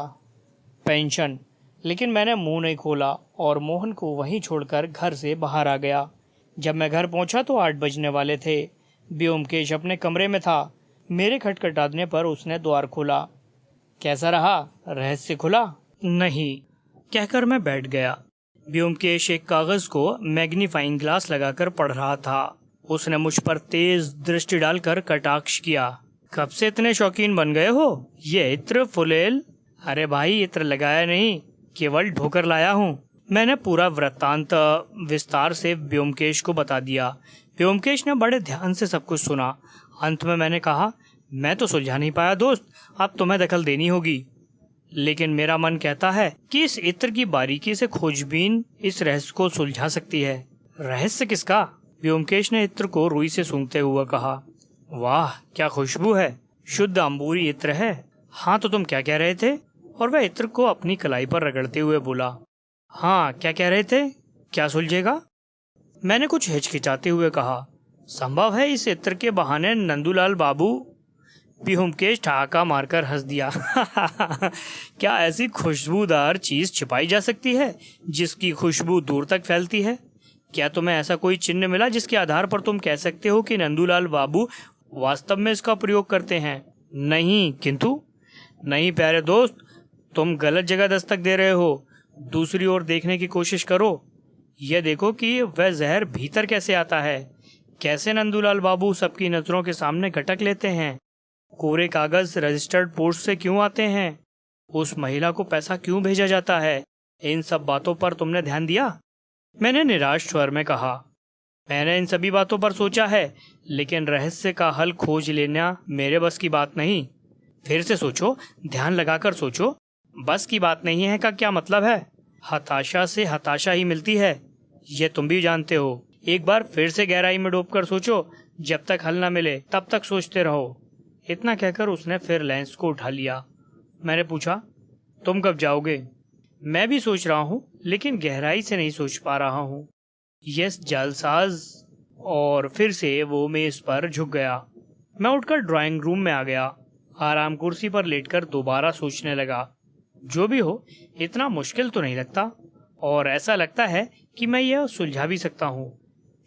[SPEAKER 1] पेंशन। लेकिन मैंने मुंह नहीं खोला और मोहन को वहीं छोड़कर घर से बाहर आ गया। जब मैं घर पहुंचा तो 8 बजने वाले थे। ब्योमकेश अपने कमरे में था। मेरे खटखटाने पर उसने द्वार खोला। कैसा रहा? रहस्य खुला? नहीं, कहकर मैं बैठ गया। ब्योमकेश एक कागज को मैग्नीफाइंग ग्लास लगाकर पढ़ रहा था। उसने मुझ पर तेज दृष्टि डालकर कटाक्ष किया। कब से इतने शौकीन बन गए हो? ये इत्र फुलेल? अरे भाई, इत्र लगाया नहीं, केवल ढोकर लाया हूँ। मैंने पूरा वृत्तांत विस्तार से ब्योमकेश को बता दिया। ब्योमकेश ने बड़े ध्यान से सब कुछ सुना। अंत में मैंने कहा, मैं तो सुलझा नहीं पाया दोस्त, अब तुम्हें दखल देनी होगी। लेकिन मेरा मन कहता है कि इस इत्र की बारीकी से खोजबीन इस रहस्य को सुलझा सकती है। रहस्य किसका? ब्योमकेश ने इत्र को रुई से सूंघते हुए कहा। वाह, क्या खुशबू है। शुद्ध अंबूरी इत्र है। हाँ, तो तुम क्या कह रहे थे? और वह इत्र को अपनी कलाई पर रगड़ते हुए बोला। हाँ, क्या कह रहे थे? क्या सुलझेगा? मैंने कुछ हिचकिचाते हुए कहा, संभव है इस इत्र के बहाने नंदूलाल बाबू। ब्योमकेश ठहाका मारकर हंस दिया। क्या ऐसी खुशबूदार चीज छिपाई जा सकती है जिसकी खुशबू दूर तक फैलती है? क्या तुम्हें ऐसा कोई चिन्ह मिला जिसके आधार पर तुम कह सकते हो कि नंदूलाल बाबू वास्तव में इसका प्रयोग करते हैं? नहीं। किंतु? नहीं प्यारे दोस्त, तुम गलत जगह दस्तक दे रहे हो। दूसरी ओर देखने की कोशिश करो। यह देखो कि वह जहर भीतर कैसे आता है। कैसे नंदूलाल बाबू सबकी नजरों के सामने घटक लेते हैं। कोरे कागज रजिस्टर्ड पोस्ट से क्यों आते हैं। उस महिला को पैसा क्यों भेजा जाता है। इन सब बातों पर तुमने ध्यान दिया? मैंने निराश स्वर में कहा, मैंने इन सभी बातों पर सोचा है, लेकिन रहस्य का हल खोज लेना मेरे बस की बात नहीं। फिर से सोचो, ध्यान लगाकर सोचो। बस की बात नहीं है का क्या मतलब है? हताशा से हताशा ही मिलती है, ये तुम भी जानते हो। एक बार फिर से गहराई में डूबकर सोचो। जब तक हल न मिले तब तक सोचते रहो। इतना कहकर उसने फिर लेंस को उठा लिया। मैंने पूछा, तुम कब जाओगे? मैं भी सोच रहा हूँ, लेकिन गहराई से नहीं सोच पा रहा हूँ। यस जालसाज। और फिर से वो मेज पर झुक गया। मैं उठकर ड्राइंग रूम में आ गया। आराम कुर्सी पर लेटकर दोबारा सोचने लगा। जो भी हो, इतना मुश्किल तो नहीं लगता, और ऐसा लगता है कि मैं यह सुलझा भी सकता हूँ।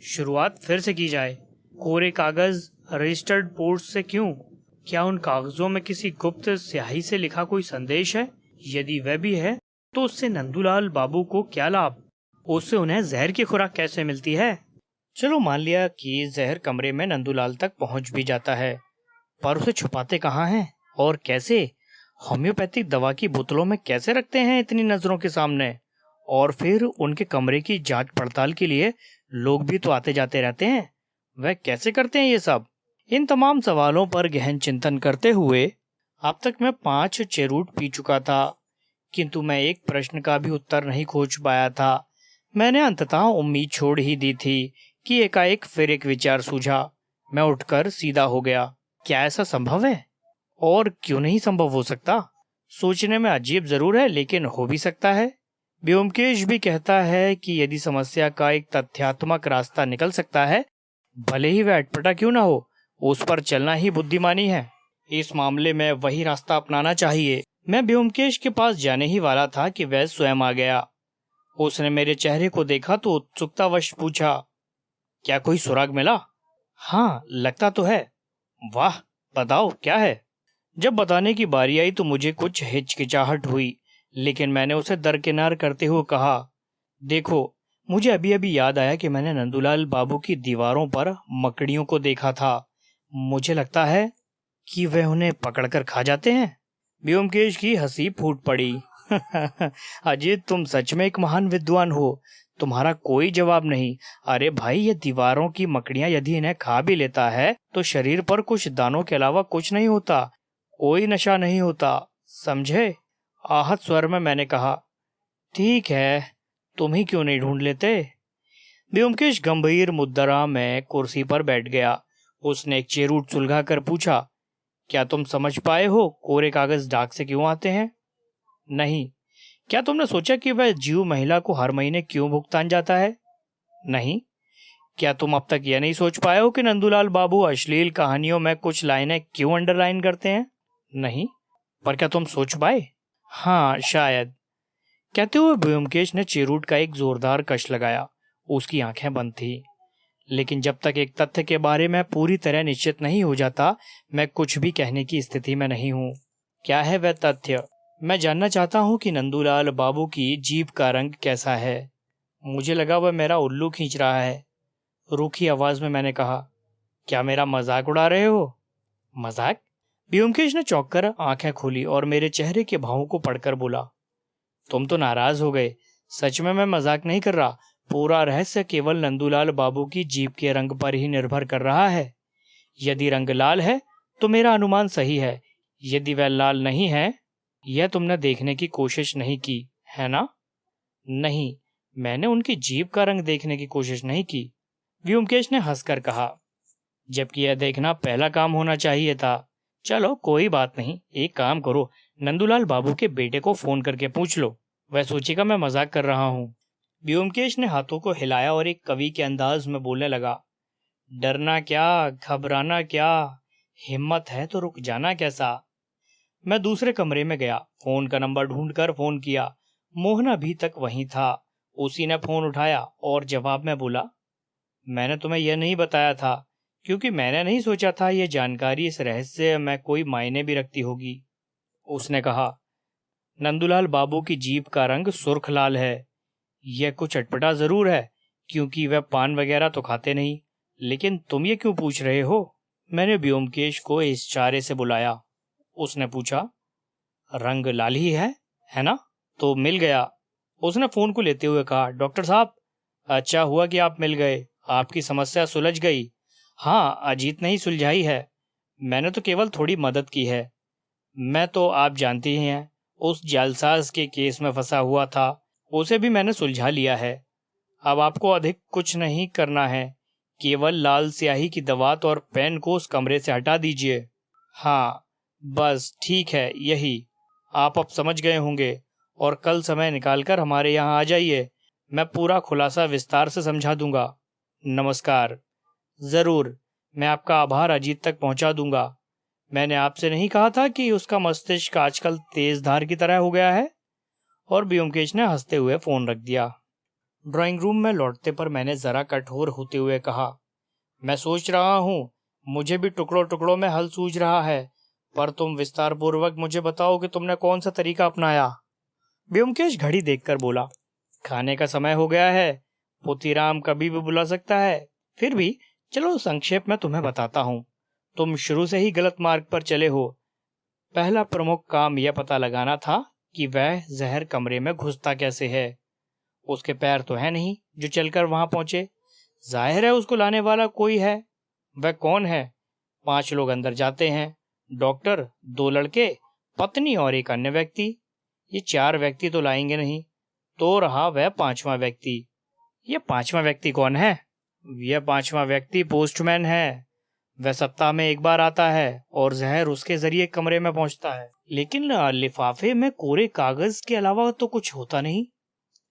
[SPEAKER 1] शुरुआत फिर से की जाए। कोरे कागज रजिस्टर्ड पोस्ट से क्यों? क्या उन कागजों में किसी गुप्त स्याही से लिखा कोई संदेश है? यदि वह भी है तो उससे नंदूलाल बाबू को क्या लाभ? उससे उन्हें जहर की खुराक कैसे मिलती है? चलो मान लिया कि जहर कमरे में नंदूलाल तक पहुंच भी जाता है, पर उसे छुपाते कहाँ हैं और कैसे? होम्योपैथिक दवा की बोतलों में कैसे रखते हैं इतनी नजरों के सामने? और फिर उनके कमरे की जांच पड़ताल के लिए लोग भी तो आते जाते रहते हैं, वह कैसे करते हैं ये सब? इन तमाम सवालों पर गहन चिंतन करते हुए अब तक मैं 5 चेरूट पी चुका था, किंतु मैं एक प्रश्न का भी उत्तर नहीं खोज पाया था। मैंने अंततः उम्मीद छोड़ ही दी थी कि एकाएक फिर एक विचार सूझा। मैं उठकर सीधा हो गया। क्या ऐसा संभव है? और क्यों नहीं संभव हो सकता? सोचने में अजीब जरूर है, लेकिन हो भी सकता है। ब्योमकेश भी कहता है कि यदि समस्या का एक तथ्यात्मक रास्ता निकल सकता है, भले ही वह अटपटा क्यों ना हो, उस पर चलना ही बुद्धिमानी है। इस मामले में वही रास्ता अपनाना चाहिए। मैं ब्योमकेश के पास जाने ही वाला था कि वह स्वयं आ गया। उसने मेरे चेहरे को देखा तो उत्सुकतावश पूछा, क्या कोई सुराग मिला? हाँ, लगता तो है। वाह, बताओ क्या है? जब बताने की बारी आई तो मुझे कुछ हिचकिचाहट हुई, लेकिन मैंने उसे दरकिनार करते हुए कहा, देखो, मुझे अभी अभी याद आया कि मैंने नंदूलाल बाबू की दीवारों पर मकड़ियों को देखा था। मुझे लगता है कि वह उन्हें पकड़कर खा जाते हैं। ब्योमकेश की हंसी फूट पड़ी। अजीत, तुम सच में एक महान विद्वान हो। तुम्हारा कोई जवाब नहीं। अरे भाई, ये दीवारों की मकड़ियां यदि इन्हें खा भी लेता है तो शरीर पर कुछ दानों के अलावा कुछ नहीं होता, कोई नशा नहीं होता, समझे? आहत स्वर में मैंने कहा, ठीक है, तुम ही क्यों नहीं ढूंढ लेते? ब्योमकेश गंभीर मुद्रा में कुर्सी पर बैठ गया। उसने एक चेरूट सुलगा कर पूछा, क्या तुम समझ पाए हो कोरे कागज डाक से क्यों आते हैं? नहीं। क्या तुमने सोचा कि वह जीव महिला को हर महीने क्यों भुगतान जाता है? नहीं। क्या तुम अब तक यह नहीं सोच पाए हो कि नंदूलाल बाबू अश्लील कहानियों में कुछ लाइनें क्यों अंडरलाइन करते हैं? नहीं। पर क्या तुम सोच पाए? हाँ, शायद। कहते हुए ब्योमकेश ने चेरूट का एक जोरदार कश लगाया। उसकी आंखें बंद थी। लेकिन जब तक एक तथ्य के बारे में पूरी तरह निश्चित नहीं हो जाता, मैं कुछ भी कहने की स्थिति में नहीं हूँ। क्या है वह तथ्य? मैं जानना चाहता हूँ कि नंदूलाल बाबू की जीभ का रंग कैसा है। मुझे लगा वह मेरा उल्लू खींच रहा है। रूखी आवाज में मैंने कहा, क्या मेरा मजाक उड़ा रहे हो? मजाक? ब्योमकेश ने चौंक कर आंखें खोली और मेरे चेहरे के भावों को पढ़कर बोला, तुम तो नाराज हो गए। सच में मैं मजाक नहीं कर रहा। पूरा रहस्य केवल नंदूलाल बाबू की जीभ के रंग पर ही निर्भर कर रहा है। यदि रंग लाल है तो मेरा अनुमान सही है। यदि वह लाल नहीं है, यह तुमने देखने की कोशिश नहीं की है ना? नहीं, मैंने उनकी जीभ का रंग देखने की कोशिश नहीं की, व्योमकेश ने हंसकर कहा, जबकि यह देखना पहला काम होना चाहिए था। चलो कोई बात नहीं, एक काम करो, नंदूलाल बाबू के बेटे को फोन करके पूछ लो, वह सोचेगा मैं मजाक कर रहा हूँ। व्योमकेश ने हाथों को हिलाया और एक कवि के अंदाज में बोलने लगा, डरना क्या, घबराना क्या, हिम्मत है तो रुक जाना कैसा। मैं दूसरे कमरे में गया, फोन का नंबर ढूंढकर फोन किया। मोहन अभी तक वहीं था। उसी ने फोन उठाया और जवाब में बोला, मैंने तुम्हें यह नहीं बताया था क्योंकि मैंने नहीं सोचा था यह जानकारी इस रहस्य में कोई मायने भी रखती होगी। उसने कहा, नंदूलाल बाबू की जीभ का रंग सुर्ख लाल है। यह कुछ अटपटा जरूर है क्योंकि वह पान वगैरह तो खाते नहीं, लेकिन तुम ये क्यों पूछ रहे हो? मैंने व्योमकेश को इशारे से बुलाया। उसने पूछा, रंग लाल ही है ना? तो मिल गया। उसने फोन को लेते हुए कहा, डॉक्टर साहब, अच्छा हुआ कि आप मिल गए, आपकी समस्या सुलझ गई। हाँ, अजीत ने ही सुलझाई है, मैंने तो केवल थोड़ी मदद की है। मैं तो आप जानती ही हैं, उस जालसाज के केस में फंसा हुआ था, उसे भी मैंने सुलझा लिया है। अब आपको अधिक कुछ नहीं करना है, केवल लाल स्याही की दवात और पेन को उस कमरे से हटा दीजिए। हाँ, बस ठीक है, यही। आप अब समझ गए होंगे और कल समय निकालकर हमारे यहाँ आ जाइए, मैं पूरा खुलासा विस्तार से समझा दूंगा। नमस्कार। जरूर, मैं आपका आभार अजीत तक पहुंचा दूंगा। मैंने आपसे नहीं कहा था कि उसका मस्तिष्क आजकल तेज धार की तरह हो गया है? और ब्योमकेश ने हंसते हुए फोन रख दिया। ड्राइंग रूम में लौटते पर मैंने जरा कठोर होते हुए कहा, मैं सोच रहा हूँ, मुझे भी टुकड़ों टुकड़ों में हल सूझ रहा है, पर तुम विस्तार पूर्वक मुझे बताओ कि तुमने कौन सा तरीका अपनाया। ब्योमकेश घड़ी देखकर बोला, खाने का समय हो गया है, पोतीराम कभी भी बुला सकता है। फिर भी चलो संक्षेप में तुम्हें बताता हूँ। तुम शुरू से ही गलत मार्ग पर चले हो। पहला प्रमुख काम यह पता लगाना था कि वह जहर कमरे में घुसता कैसे है। उसके पैर तो है नहीं जो चलकर वहां पहुंचे, जाहिर है उसको लाने वाला कोई है। वह कौन है? 5 लोग अंदर जाते हैं, डॉक्टर, 2 लड़के, पत्नी और एक अन्य व्यक्ति। ये 4 व्यक्ति तो लाएंगे नहीं, तो रहा वह 5वां व्यक्ति। यह 5वां व्यक्ति कौन है? यह 5वां व्यक्ति पोस्टमैन है। वह सप्ताह में एक बार आता है और जहर उसके जरिए कमरे में पहुंचता है, लेकिन लिफाफे में कोरे कागज के अलावा तो कुछ होता नहीं।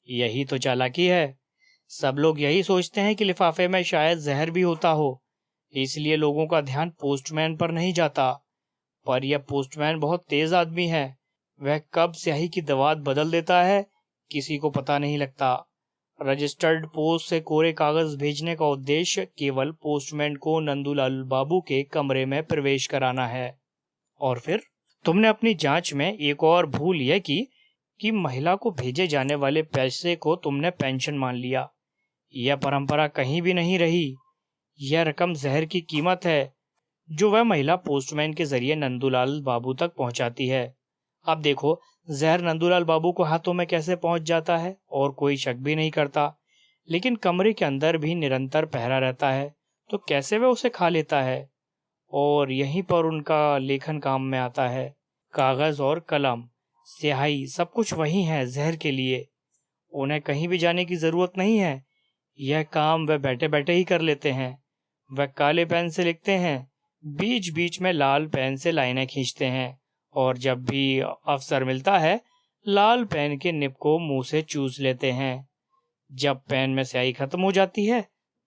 [SPEAKER 1] यही तो चालाकी है। सब लोग यही सोचते हैं कि लिफाफे में शायद जहर भी होता हो, इसलिए लोगों का ध्यान पोस्टमैन पर नहीं जाता। पर यह पोस्टमैन बहुत तेज आदमी है। वह कब स्याही की दवात बदल देता है, किसी को पता नहीं लगता। रजिस्टर्ड पोस्ट से कोरे कागज भेजने का उद्देश्य केवल पोस्टमैन को नंदूलाल बाबू के कमरे में प्रवेश कराना है। और फिर तुमने अपनी जांच में एक और भूल यह की कि महिला को भेजे जाने वाले पैसे को तुमने पेंशन मान लिया। यह परंपरा कहीं भी नहीं रही। यह रकम जहर की कीमत है जो वह महिला पोस्टमैन के जरिए नंदूलाल बाबू तक पहुंचाती है। अब देखो, जहर नंदूलाल बाबू को हाथों में कैसे पहुंच जाता है और कोई शक भी नहीं करता, लेकिन कमरे के अंदर भी निरंतर पहरा रहता है, तो कैसे वह उसे खा लेता है? और यहीं पर उनका लेखन काम में आता है। कागज और कलम, स्याही, सब कुछ वही है जहर के लिए। उन्हें कहीं भी जाने की जरूरत नहीं है। यह काम वह बैठे बैठे ही कर लेते हैं। वह काले पेन से लिखते हैं, बीच बीच में लाल पेन से लाइनें खींचते हैं, और जब भी अवसर मिलता है लाल पेन के निब को मुंह से चूस लेते हैं। जब पेन में स्याही खत्म हो जाती है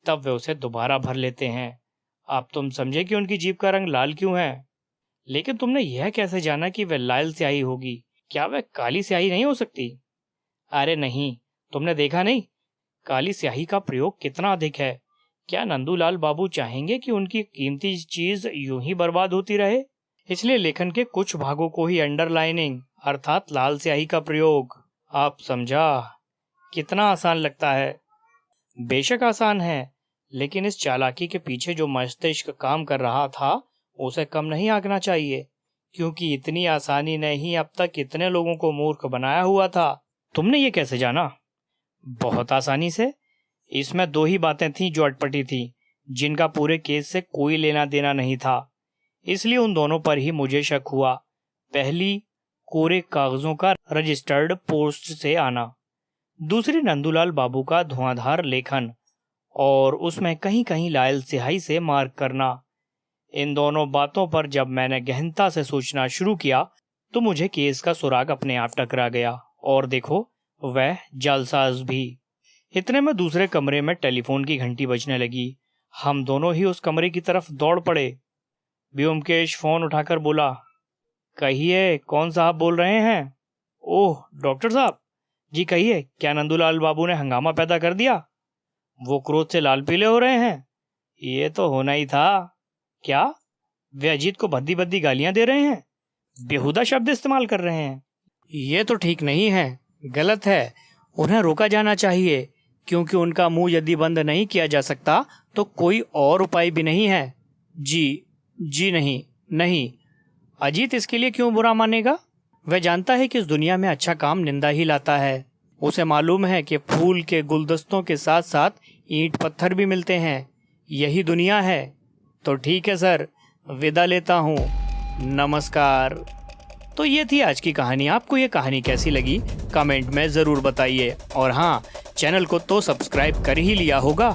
[SPEAKER 1] तब वे उसे दोबारा भर लेते हैं। अब तुम समझे कि उनकी जीभ का रंग लाल क्यों है। लेकिन तुमने यह कैसे जाना कि वह लाल स्याही होगी? क्या वह काली स्याही नहीं हो सकती? अरे नहीं, तुमने देखा नहीं काली स्याही का प्रयोग कितना अधिक है। क्या नंदूलाल बाबू चाहेंगे कि उनकी कीमती चीज यूं ही बर्बाद होती रहे? इसलिए लेखन के कुछ भागों को ही अंडरलाइनिंग अर्थात लाल स्याही का प्रयोग। आप समझा? कितना आसान लगता है। बेशक आसान है, लेकिन इस चालाकी के पीछे जो मस्तिष्क काम कर रहा था उसे कम नहीं आंकना चाहिए, क्योंकि इतनी आसानी ने ही अब तक इतने लोगों को मूर्ख बनाया हुआ था। तुमने ये कैसे जाना? बहुत आसानी से। इसमें 2 ही बातें थीं जो अटपटी थीं, जिनका पूरे केस से कोई लेना देना नहीं था, इसलिए उन दोनों पर ही मुझे शक हुआ। पहली, कोरे कागजों का रजिस्टर्ड पोस्ट से आना। दूसरी, नंदूलाल बाबू का धुआंधार लेखन और उसमें कहीं कहीं लाल स्याही से मार्क करना। इन दोनों बातों पर जब मैंने गहनता से सोचना शुरू किया तो मुझे केस का सुराग अपने आप टकरा गया। और देखो, वह जालसाज भी। इतने में दूसरे कमरे में टेलीफोन की घंटी बजने लगी। हम दोनों ही उस कमरे की तरफ दौड़ पड़े। व्योमकेश फोन उठाकर बोला, कहिए, कौन साहब बोल रहे हैं? ओह, डॉक्टर साहब, जी कहिए, क्या नंदूलाल बाबू ने हंगामा पैदा कर दिया? वो क्रोध से लाल पीले हो रहे हैं। ये तो होना ही था। क्या वे अजीत को भद्दी भद्दी गालियां दे रहे हैं, बेहुदा शब्द इस्तेमाल कर रहे हैं? ये तो ठीक नहीं है, गलत है। उन्हें रोका जाना चाहिए, क्योंकि उनका मुंह यदि बंद नहीं किया जा सकता तो कोई और उपाय भी नहीं है। जी नहीं, नहीं। अजीत इसके लिए क्यों बुरा मानेगा? वह जानता है कि इस दुनिया में अच्छा काम निंदा ही लाता है। उसे मालूम है कि फूल के गुलदस्तों के साथ साथ ईंट पत्थर भी मिलते हैं। यही दुनिया है। तो ठीक है सर, विदा लेता हूँ। नमस्कार। तो ये थी आज की कहानी। आपको ये कहानी कैसी लगी कमेंट में ज़रूर बताइए। और हाँ, चैनल को तो सब्सक्राइब कर ही लिया होगा।